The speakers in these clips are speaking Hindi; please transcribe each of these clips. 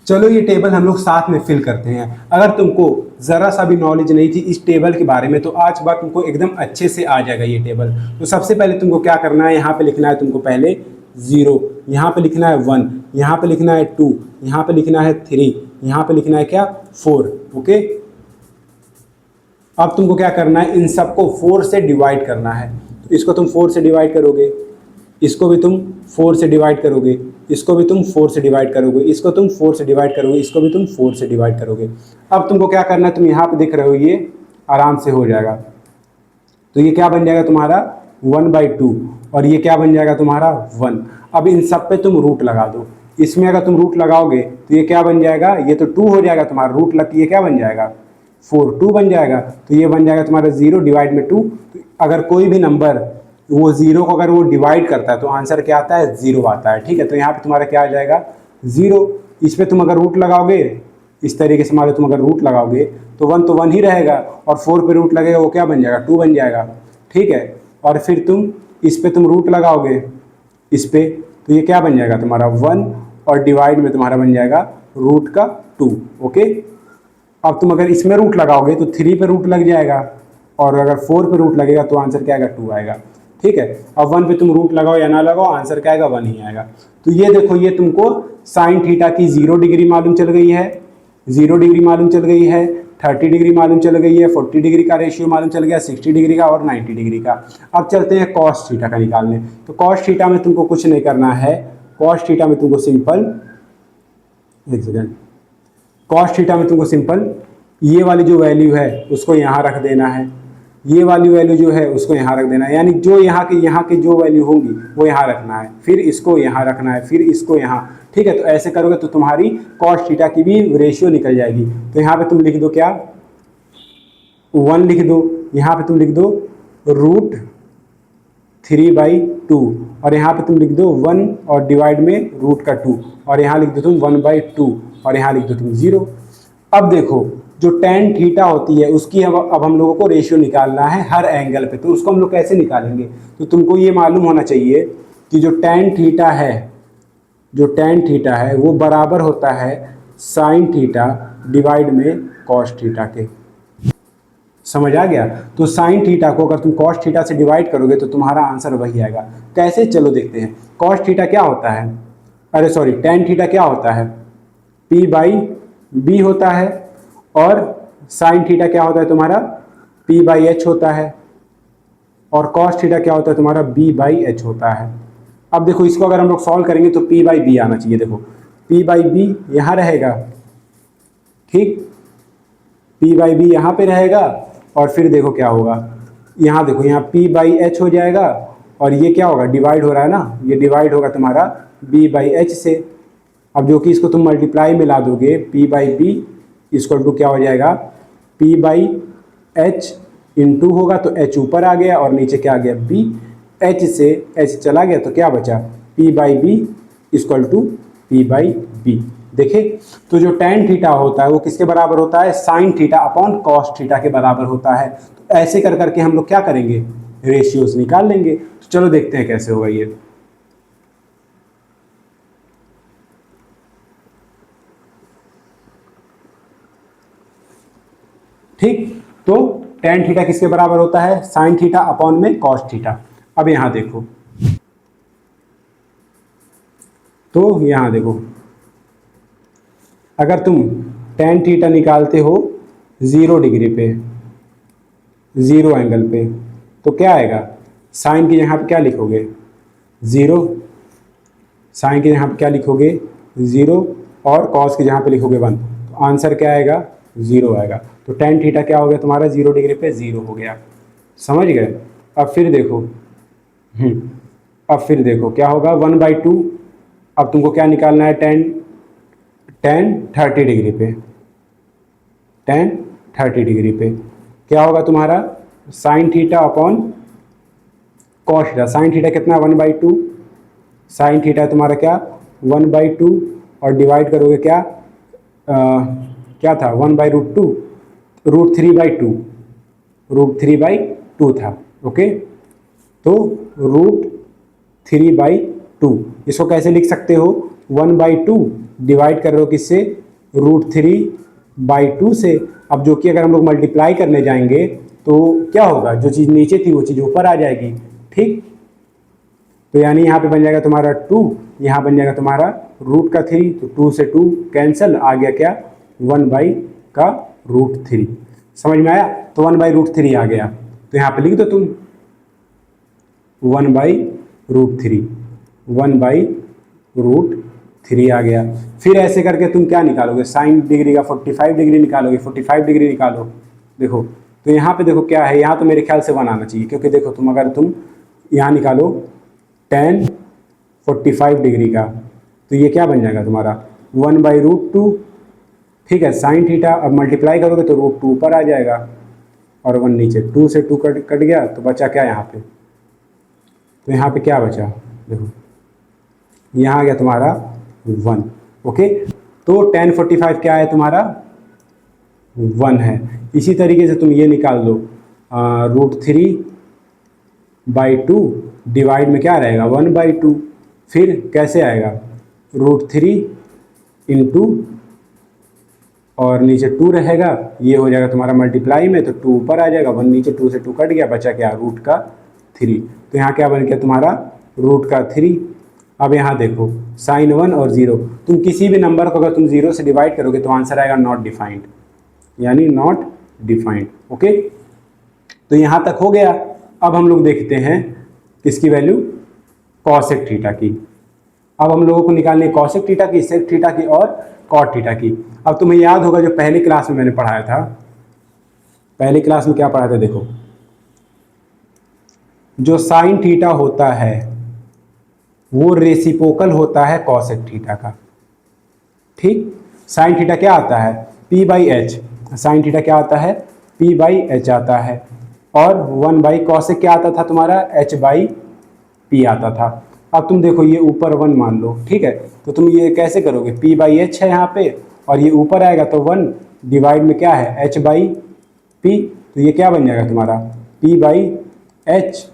चलो ये टेबल हम लोग साथ में फिल करते हैं। अगर तुमको ज़रा सा भी नॉलेज नहीं थी इस टेबल के बारे में तो आज बात तुमको एकदम अच्छे से आ जाएगा ये टेबल। तो सबसे पहले तुमको क्या करना है, यहाँ पे लिखना है तुमको पहले 0, यहाँ पे लिखना है 1, यहाँ पे लिखना है 2, यहाँ पे लिखना है 3, यहाँ पे लिखना है क्या 4। ओके, अब तुमको क्या करना है, इन सबको 4 से डिवाइड करना है। तो इसको तुम 4 से डिवाइड करोगे, इसको भी तुम 4 से डिवाइड करोगे, इसको भी तुम 4 से डिवाइड करोगे, इसको तुम 4 से डिवाइड करोगे, इसको भी तुम 4 से डिवाइड करोगे। अब तुमको क्या करना है, तुम यहाँ पे देख रहे हो ये आराम से हो जाएगा। तो ये क्या बन जाएगा तुम्हारा 1/2 और ये क्या बन जाएगा तुम्हारा 1। अब इन सब पे तुम रूट लगा दो। इसमें अगर तुम रूट लगाओगे तो ये क्या बन जाएगा, ये तो 2 हो जाएगा तुम्हारा, रूट लग के ये क्या बन जाएगा 4, 2 बन जाएगा। तो ये बन जाएगा तुम्हारा 0 डिवाइड में 2। तो अगर कोई भी नंबर वो 0 को अगर वो डिवाइड करता है तो आंसर क्या आता है 0 आता है। ठीक है, तो यहाँ पे तुम्हारा क्या आ जाएगा 0। इस पर तुम अगर रूट लगाओगे इस तरीके से, मान लो तुम अगर रूट लगाओगे तो 1 तो 1 ही रहेगा और 4 पे रूट लगेगा वो क्या बन जाएगा 2 बन जाएगा। ठीक है, और फिर तुम इस पे तुम रूट लगाओगे इस पे तो ये क्या बन जाएगा तुम्हारा 1 और डिवाइड में तुम्हारा बन जाएगा रूट का 2। ओके, अब तुम अगर इसमें रूट लगाओगे तो 3 पे रूट लग जाएगा और अगर 4 पे रूट लगेगा तो आंसर क्या आएगा 2 आएगा। ठीक है, अब 1 पे तुम रूट लगाओ या ना लगाओ आंसर क्या आएगा 1 ही आएगा। तो ये देखो ये तुमको साइन थीटा की 0 डिग्री मालूम चल गई है, 0 डिग्री मालूम चल गई है, 30 डिग्री मालूम चल गई है, 40 डिग्री का रेशियो मालूम चल गया, 60 डिग्री का और 90 डिग्री का। अब चलते हैं कॉस थीटा का निकालने। तो कॉस थीटा में तुमको कुछ नहीं करना है, कॉस थीटा में तुमको सिंपल, एक सेकेंड, कॉस थीटा में तुमको सिंपल ये वाली जो वैल्यू है उसको यहाँ रख देना है, ये वाली वैल्यू जो है उसको यहाँ रख देना है, यानी जो यहाँ के जो वैल्यू होंगी वो यहाँ रखना है, फिर इसको यहाँ रखना है, फिर इसको यहाँ। ठीक है, तो ऐसे करोगे तो तुम्हारी कॉस थीटा की भी रेशियो निकल जाएगी। तो यहाँ पे तुम लिख दो क्या 1 लिख दो, यहाँ पे तुम लिख दो √3/2 और यहाँ पे तुम लिख दो 1 और डिवाइड में रूट का 2 और यहाँ लिख दो तुम 1/2 और यहाँ लिख दो तुम 0। अब देखो जो tan थीटा होती है उसकी अब हम लोगों को रेशियो निकालना है हर एंगल पे। तो उसको हम लोग कैसे निकालेंगे, तो तुमको ये मालूम होना चाहिए कि जो tan थीटा है, जो tan थीटा है वो बराबर होता है साइन थीटा डिवाइड में कॉस थीटा के। समझ आ गया। तो साइन थीटा को अगर तुम कॉस थीटा से डिवाइड करोगे तो तुम्हारा आंसर वही आएगा। कैसे, चलो देखते हैं। कॉस थीटा क्या होता है, अरे सॉरी tan थीटा क्या होता है P/B होता है और साइन थीटा क्या होता है तुम्हारा P/H होता है और कॉस थीटा क्या होता है तुम्हारा B/H होता है। अब देखो इसको अगर हम लोग सॉल्व करेंगे तो P/B आना चाहिए। देखो P/B यहाँ रहेगा, ठीक, P/B यहाँ पे रहेगा और फिर देखो क्या होगा, यहाँ देखो यहाँ P/H हो जाएगा और ये क्या होगा डिवाइड हो रहा है ना, ये डिवाइड होगा तुम्हारा B/H से। अब जो कि इसको तुम मल्टीप्लाई में ला दोगे P/B इक्वल टू क्या हो जाएगा P/H इंटू होगा तो H ऊपर आ गया और नीचे क्या आ गया B, H से H चला गया तो क्या बचा P/B इक्वल टू P/B। देखे, तो जो tan थीटा होता है वो किसके बराबर होता है sine theta upon cos theta के बराबर होता है। तो ऐसे कर करके हम लोग क्या करेंगे रेशियोज निकाल लेंगे। तो चलो देखते हैं कैसे होगा ये। ठीक, तो tan थीटा किसके बराबर होता है साइन थीटा अपॉन में कॉस थीटा। अब यहां देखो, तो यहां देखो अगर तुम tan थीटा निकालते हो 0 डिग्री पे, 0 एंगल पे, तो क्या आएगा साइन के यहाँ पे क्या लिखोगे 0, साइन के यहाँ पे क्या लिखोगे 0 और कॉस के जहाँ पे लिखोगे 1, तो आंसर क्या आएगा 0 आएगा। तो tan थीटा क्या हो गया तुम्हारा 0 डिग्री पे 0 हो गया। समझ गए। अब फिर देखो अब फिर देखो क्या होगा 1/2। अब तुमको क्या निकालना है tan 30 डिग्री पे, tan 30 डिग्री पे क्या होगा तुम्हारा sine theta upon cos theta. Sine theta कितना 1/2, साइन थीटा तुम्हारा क्या 1/2 और डिवाइड करोगे क्या क्या था 1/√2, √3/2, √3/2 था। ओके, तो √3/2 इसको कैसे लिख सकते हो 1/2 डिवाइड कर रहे हो किससे, √3/2 से। अब जो कि अगर हम लोग मल्टीप्लाई करने जाएंगे तो क्या होगा, जो चीज़ नीचे थी वो चीज़ ऊपर आ जाएगी, ठीक। तो यानी यहाँ पे बन जाएगा तुम्हारा 2, यहाँ बन जाएगा तुम्हारा √3, तो 2 से 2 कैंसिल, आ गया क्या, 1/√3। समझ में आया, तो 1/√3 आ गया, तो यहाँ पे लिख दो तुम 1/√3, 1/√3 आ गया। फिर ऐसे करके तुम क्या निकालोगे, साइन डिग्री का 45 डिग्री निकालोगे, 45 डिग्री निकालो। देखो तो यहाँ पे देखो क्या है, यहाँ तो मेरे ख्याल से 1 आना चाहिए, क्योंकि देखो तुम अगर तुम यहाँ निकालो tan 45 डिग्री का, तो ये क्या बन जाएगा तुम्हारा 1/√2, ठीक है, साइन थीटा। अब मल्टीप्लाई करोगे तो √2 ऊपर आ जाएगा और 1 नीचे, 2 से 2 कट गया, तो बचा क्या यहाँ पे, तो यहाँ पे क्या बचा, देखो यहाँ आ गया तुम्हारा 1, ओके। तो tan 45 क्या है तुम्हारा 1 है। इसी तरीके से तुम ये निकाल दो, √3/2 डिवाइड में क्या रहेगा 1/2, फिर कैसे आएगा √3 इंटू और नीचे 2 रहेगा, ये हो जाएगा तुम्हारा मल्टीप्लाई में, तो 2 ऊपर आ जाएगा, 1 नीचे, 2 से 2 कट गया, बचा क्या √3। तो यहाँ क्या बन गया तुम्हारा √3। अब यहाँ देखो साइन 1 और 0, तुम किसी भी नंबर को अगर तुम 0 से डिवाइड करोगे तो आंसर आएगा नॉट डिफाइंड, यानी नॉट डिफाइंड, ओके। तो यहाँ तक हो गया। अब हम लोग देखते हैं किसकी वैल्यू, कॉसेक थीटा की। अब हम लोगों को निकालनी है कॉसेक थीटा की, सेक थीटा की और कॉट थीटा की। अब तुम्हें याद होगा जो पहली क्लास में मैंने पढ़ाया था, पहली क्लास में क्या पढ़ाया था, देखो जो साइन थीटा होता है वो रेसिप्रोकल होता है कॉसेक थीटा का, ठीक। साइन थीटा क्या आता है p/h, साइन थीटा क्या आता है p/h आता है, और 1/कॉसेक क्या आता था तुम्हारा h/p आता था। अब तुम देखो ये ऊपर 1 मान लो, ठीक है, तो तुम ये कैसे करोगे, p/h है यहाँ पे और ये ऊपर आएगा तो 1 डिवाइड में क्या है h/p, तो ये क्या बन जाएगा तुम्हारा p/h।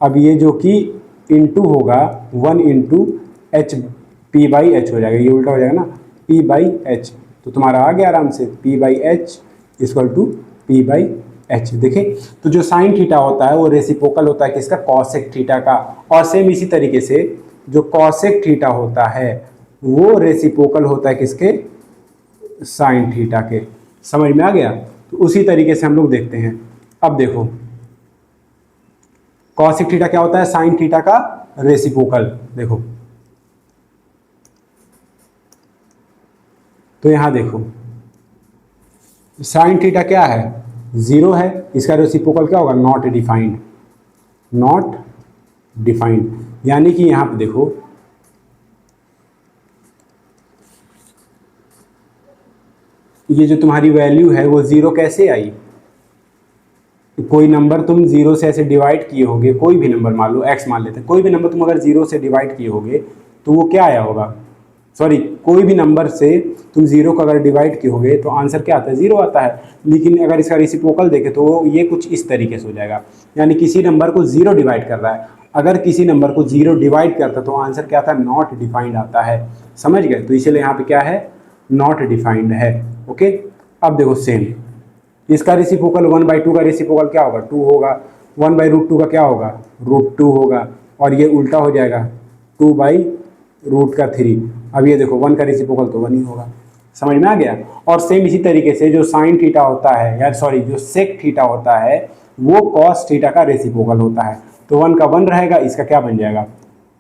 अब ये जो कि इंटू होगा 1 इंटू h, p/h हो जाएगा, ये उल्टा हो जाएगा ना, p/h, तो तुम्हारा आ गया आराम से p/h इक्वल टू p/h। देखें तो जो साइन थीटा होता है वो रेसिप्रोकल होता है किसका, कॉसेक थीटा का। और सेम इसी तरीके से जो कॉसेक थीटा होता है वो रेसिप्रोकल होता है किसके, साइन थीटा के। समझ में आ गया। तो उसी तरीके से हम लोग देखते हैं। अब देखो कॉसेक थीटा क्या होता है, साइन थीटा का रेसिप्रोकल। देखो तो यहां देखो साइन थीटा क्या है 0 है, इसका रेसिप्रोकल क्या होगा नॉट डिफाइंड, नॉट डिफाइंड। यानी कि यहां पे देखो ये जो तुम्हारी वैल्यू है वो 0 कैसे आई, कोई नंबर तुम 0 से ऐसे डिवाइड किए होगे, कोई भी नंबर मान लो x मान लेते हैं, कोई भी नंबर तुम अगर 0 से डिवाइड किए होगे तो वो क्या आया होगा, सॉरी कोई भी नंबर से तुम 0 को अगर डिवाइड किए होगे तो आंसर क्या आता है 0 आता है। लेकिन अगर इसका रेसिप्रोकल देखें तो ये कुछ इस तरीके से हो जाएगा, यानी किसी नंबर को 0 डिवाइड कर रहा है, अगर किसी नंबर को 0 डिवाइड करता तो आंसर क्या आता है नॉट डिफाइंड आता है। समझ गए, तो इसलिए यहाँ पे क्या है नॉट डिफाइंड है, ओके। अब देखो सेम इसका रेसिप्रोकल 1/2 का रेसिप्रोकल क्या होगा 2 होगा, 1/√2 का क्या होगा √2 होगा, और ये उल्टा हो जाएगा 2/√3। अब ये देखो 1 का रेसिप्रोकल तो 1 ही होगा। समझ में आ गया। और सेम इसी तरीके से जो साइन थीटा होता है, या सॉरी जो सेक थीटा होता है वो कॉस थीटा का रेसिप्रोकल होता है। तो 1 का 1 रहेगा, इसका क्या बन जाएगा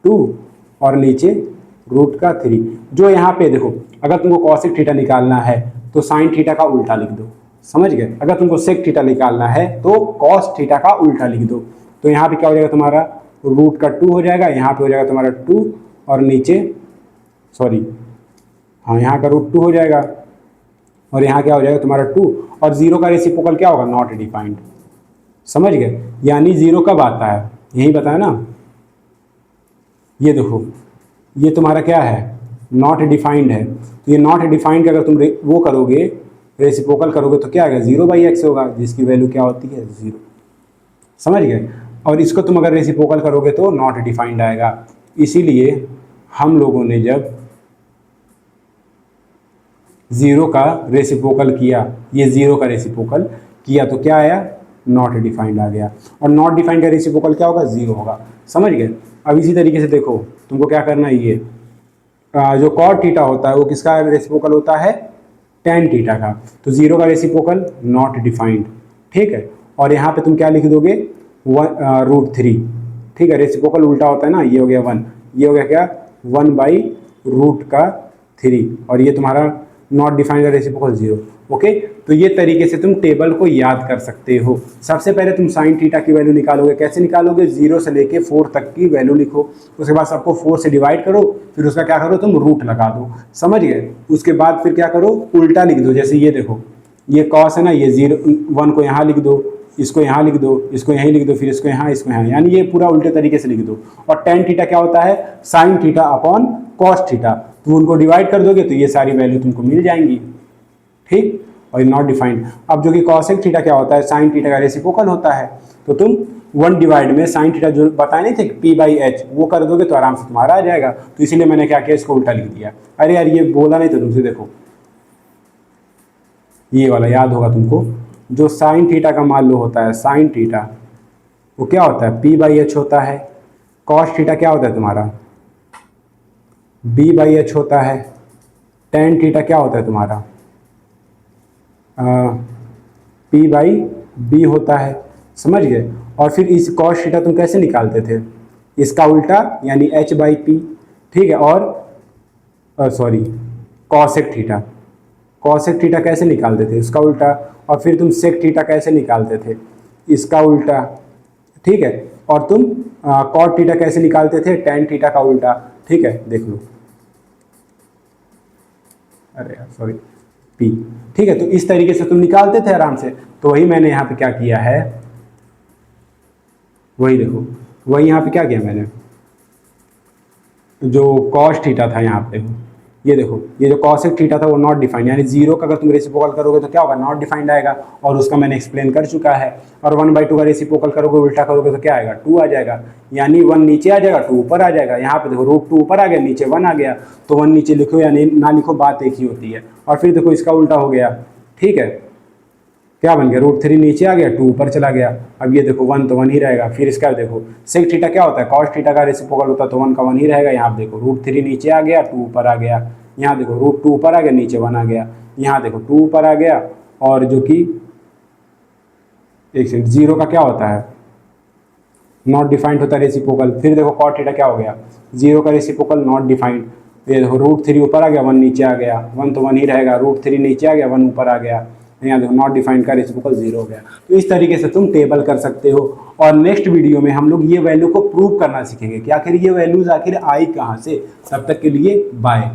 2 और नीचे √3। जो यहाँ पे देखो अगर तुमको कॉसेक थीटा निकालना है तो साइन थीटा का उल्टा लिख दो, समझ गए। अगर तुमको सेक थीटा निकालना है तो कॉस थीटा का उल्टा लिख दो। तो यहाँ पे क्या हो जाएगा तुम्हारा √2 हो जाएगा, यहाँ पे हो जाएगा तुम्हारा 2 और नीचे सॉरी हाँ यहाँ का √2 हो जाएगा और यहाँ क्या हो जाएगा तुम्हारा 2, और 0 का रेसिप्रोकल क्या होगा नॉट डिफाइंड। समझ गए, यानी 0 कब आता है यही बताया ना। ये देखो ये तुम्हारा क्या है नॉट डिफाइंड है, तो ये नॉट डिफाइंड का अगर तुम वो करोगे रेसिप्रोकल करोगे तो क्या आएगा 0/x होगा, जिसकी वैल्यू क्या होती है 0। समझ गए। और इसको तुम अगर रेसिप्रोकल करोगे तो नॉट डिफाइंड आएगा। इसीलिए हम लोगों ने जब ज़ीरो का रेसिप्रोकल किया, ये ज़ीरो का रेसिप्रोकल किया तो क्या आया, नॉट डिफाइंड आ गया। और नॉट डिफाइंड का रेसिप्रोकल क्या होगा, ज़ीरो होगा। समझ गए। अब इसी तरीके से देखो तुमको क्या करना है, ये जो कॉट थीटा होता है वो किसका रेसिप्रोकल होता है, टेन थीटा का। तो ज़ीरो का रेसिप्रोकल नॉट डिफाइंड, ठीक है। और यहाँ पे तुम क्या लिख दोगे, √3, ठीक है। रेसिप्रोकल उल्टा होता है ना, ये हो गया 1, ये हो गया क्या 1/√3, और ये तुम्हारा नॉट डिफाइंड का रेसिप्रोकल 0। ओके, तो ये तरीके से तुम टेबल को याद कर सकते हो। सबसे पहले तुम साइन थीटा की वैल्यू निकालोगे, कैसे निकालोगे, 0 से लेके 4 तक की वैल्यू लिखो, उसके बाद सबको 4 से डिवाइड करो, फिर उसका क्या करो तुम रूट लगा दो, समझ गए। उसके बाद फिर क्या करो, उल्टा लिख दो। जैसे ये देखो, ये कॉस है ना, ये 1 को यहाँ लिख दो, इसको यहाँ लिख दो, इसको यहीं लिख दो, फिर इसको यहाँ, इसको यहाँ, यानी ये पूरा उल्टे तरीके से लिख दो। और टेन थीटा क्या होता है, sine theta upon cos theta, तो उनको डिवाइड कर दोगे तो ये सारी वैल्यू तुमको मिल जाएंगी, ठीक। और नॉट डिफाइंड, अब जो कि कॉसेक थीटा क्या होता है, साइन थीटा का रेसिप्रोकल होता है, तो तुम 1 डिवाइड में साइन थीटा जो बताए नहीं थे p/h, वो कर दोगे तो आराम से तुम्हारा आ जाएगा। तो इसीलिए मैंने क्या किया, इसको उल्टा लिख दिया। अरे यार ये बोला नहीं तो तुमसे, देखो ये वाला याद होगा तुमको, जो साइन थीटा का मान लो होता है, साइन थीटा वो क्या होता है, p/h होता है। कॉस थीटा क्या होता है तुम्हारा, b/h होता है। टेन थीटा क्या होता है तुम्हारा, p/b होता है, समझ गए। और फिर इस कॉस थीटा तुम कैसे निकालते थे, इसका उल्टा यानी h/p, ठीक है। और sorry cosec theta, cosec theta कैसे निकालते थे, इसका उल्टा। और फिर तुम सेक थीटा कैसे निकालते थे, इसका उल्टा, ठीक है। और तुम कॉट थीटा कैसे निकालते थे, टेन थीटा का उल्टा, ठीक है। देख लो, अरे यार सॉरी, p, ठीक है। तो इस तरीके से तुम निकालते थे आराम से। तो वही मैंने यहाँ पे क्या किया है, वही देखो, वही यहाँ पे क्या किया मैंने, जो कॉस थीटा था यहाँ पे, ये देखो, ये जो कॉसेक थीटा था वो नॉट डिफाइंड, यानी 0 का अगर तुम रेसिप्रोकल करोगे तो क्या होगा, नॉट डिफाइंड आएगा, और उसका मैंने एक्सप्लेन कर चुका है। और 1/2 का रेसिप्रोकल करोगे, उल्टा करोगे तो क्या आएगा, 2 आ जाएगा, यानी 1 नीचे आ जाएगा, 2 ऊपर आ जाएगा। यहाँ पे देखो √2 ऊपर आ गया, नीचे 1 आ गया, तो 1 नीचे लिखो या ना लिखो, बात एक ही होती है। और फिर देखो इसका उल्टा हो गया, ठीक है, क्या बन गया, √3 नीचे आ गया, 2 ऊपर चला गया। अब ये देखो 1 तो 1 ही रहेगा। फिर इसका देखो सेक थीटा क्या होता है, कॉस थीटा का रेसिप्रोकल होता है, तो 1 का 1 ही रहेगा। यहाँ देखो √3 नीचे आ गया, 2 ऊपर आ गया। यहाँ देखो √2 ऊपर आ गया, नीचे 1 आ गया। यहाँ देखो 2 ऊपर आ गया, और जो कि एक सेकंड, 0 का क्या होता है, नॉट डिफाइंड होता है रेसिप्रोकल। फिर देखो कॉट थीटा क्या हो गया, 0 का रेसिप्रोकल नॉट डिफाइंड। ये देखो √3 ऊपर आ गया, 1 नीचे आ गया, 1 तो 1 ही रहेगा, √3 नीचे आ गया, 1 ऊपर आ गया। यहाँ देखो नॉट डिफाइंड का रेसिप्रोकल 0 हो गया। तो इस तरीके से तुम टेबल कर सकते हो। और नेक्स्ट वीडियो में हम लोग ये वैल्यू को प्रूव करना सीखेंगे कि आखिर ये वैल्यूज आखिर आई कहाँ से। तब तक के लिए बाय।